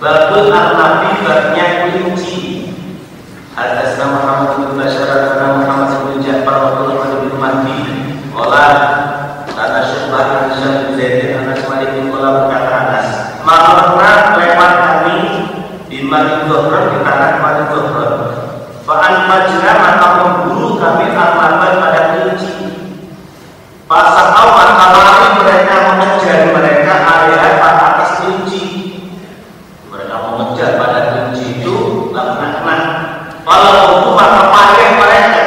Babul al-nabi babnya kelinci. Hadasna Muhammad bin Bashar dan Muhammad bin Ja'far wa Muhammad bin Mahdi. Qala kata Syu'bah bin Syekh Zaid bin Anas Malik bin Qala berkata Anas, "Marna lewat kami di Madinah Dhahran di tanah Madinah Dhahran. Fa'an majna maka memburu kami al-nabat pada kelinci. Pasal maka lari mereka mengejar mereka area atas kelinci. Mereka mengejar pada kelinci itu tak kena. Kalau itu maka pakai mereka.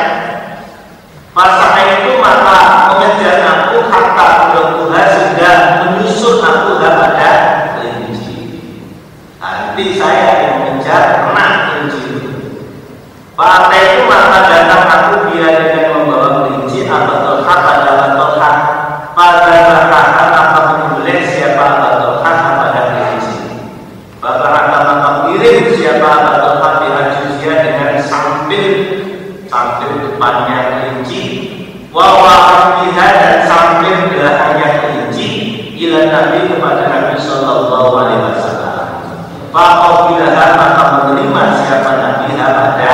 Pasal itu maka mengejar aku hatta berbuah sudah menyusun aku pada kelinci. Nanti saya yang mengejar kena kelinci itu. Pada itu maka datang aku dia dengan membawa kelinci atau Tolha pada Tolha. Pada bahkan apa menyembelih siapa Tolha pada kelinci. Bahkan maka kirim siapa Tolha dihajusnya dengan samping depannya kelinci. Wawahidah dan samping belakangnya kelinci ila Nabi kepada Nabi Sallallahu Alaihi Wasallam. Faqabilah maka menerima siapa Nabi pada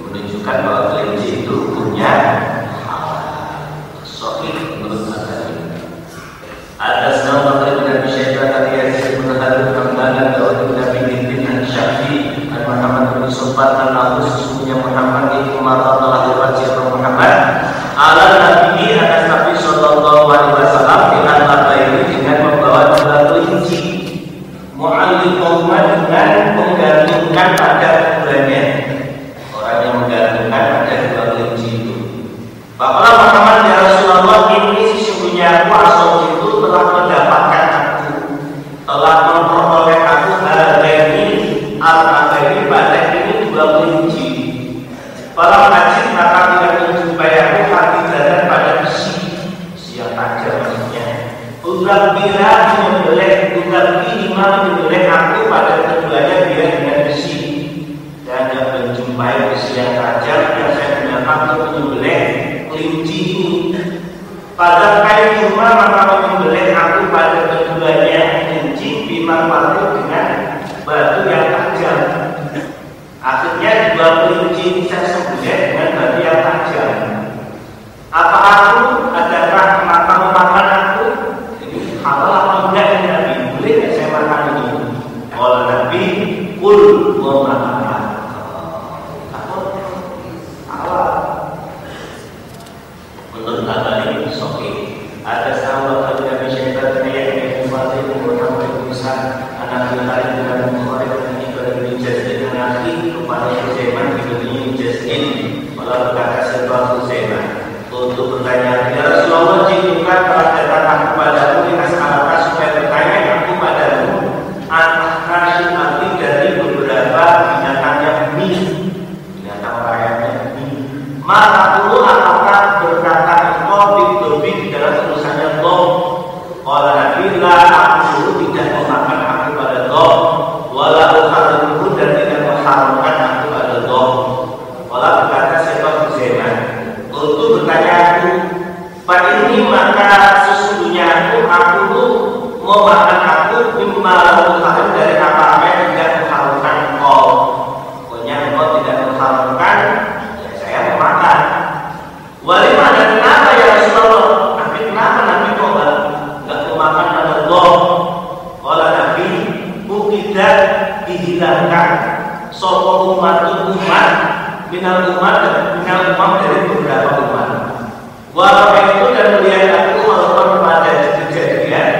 menunjukkan bahwa kelinci itu punya sahih menurut Al-Bukhari. Atas nama Nabi Syaitan tadi Yazid bin Harun Hamdan Daud bin Nabi bin Syafi dan Muhammad bin Sufyan dan Abu sesungguhnya Muhammad itu mata telah diwajib Muhammad ala Nabi atas Nabi Sallallahu Alaihi Wasallam dengan tabaini dengan membawa dua kelinci mu'alliqahuma dengan menggantungkan pada keduanya. Orang yang menggantungkan pada dua kelinci itu. Bapak Muhammad ya Rasulullah, ini sesungguhnya aku asal itu telah mendapatkan aku, telah memperoleh aku hal-ini al-abadi pada ini dua kelinci. Para haji maka tidak menjumpai aku hati jalan pada besi yang tajam maksudnya. Ulang bila menyembelih aku pada keduanya dia dengan besi dan tidak menjumpai besi yang tajam yang saya gunakan untuk menyembelih kelinci ini. Pada kain cuma maka menyembelih aku pada keduanya kelinci bima patuh dengan batu yang tajam. Akhirnya dua kelinci ini saya sembelih dengan batu yang tajam. Apa aku adakah maka memakan aku? Ini halal apa enggak ini Nabi? Boleh nggak saya makan ini? Kalau Nabi kul mau makan. Halal. Menurut Al-Bukhari sahih. Ada sahabat Nabi Syaitan yang membuat Muhammad bin Musa anak Al-Bukhari dengan Bukhari dan Ibnu bin Jazin nanti kepada Sulaiman bin Jazin malah berkata sebab Sulaiman untuk bertanya ya Rasulullah jika telah datang kepadamu dengan alasan supaya bertanya aku padamu anak arti dari beberapa binatang yang binatang rayanya maka perlu apakah berkata engkau di dalam tulisannya dom kalau Nabi la aku tidak memakan aku pada dom walau haramku dan tidak mengharamkan aku pada dom walau berkata siapa Huzaiman untuk bertanya aku Pak ini maka sesungguhnya aku mau makan aku mimma haram dari apa yang tidak mengharamkan engkau pokoknya engkau tidak mengharamkan ya saya mau makan walimah dan kenapa ya Rasulullah tapi kenapa Nabi kok nggak mau makan pada dom kalau Nabi tidak dihilangkan sopo umat minal umat dari beberapa umat. Walau itu dan melihat aku walaupun pada kejadian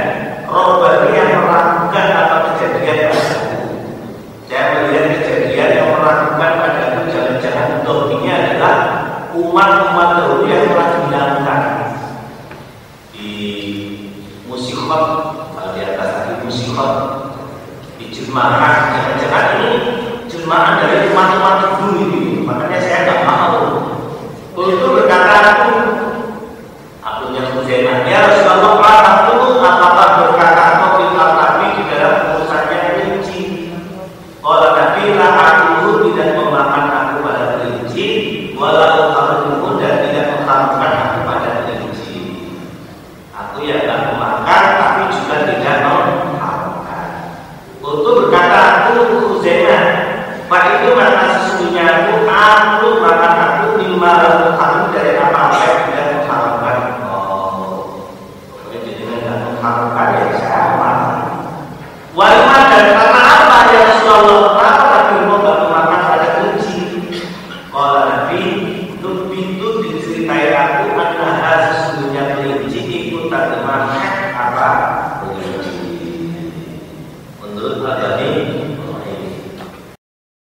Robbani yang melakukan apa kejadian padaku. Saya melihat kejadian yang melakukan padaku jangan-jangan ini adalah umat-umat dahulu yang telah dihilangkan di musikhot di atas tadi musikhot di jemaah jangan-jangan ini jemaah dari umat-umat dulu ini. Makanya saya tidak mau. Untuk berkata aku yang Huzaiman ya Rasulullah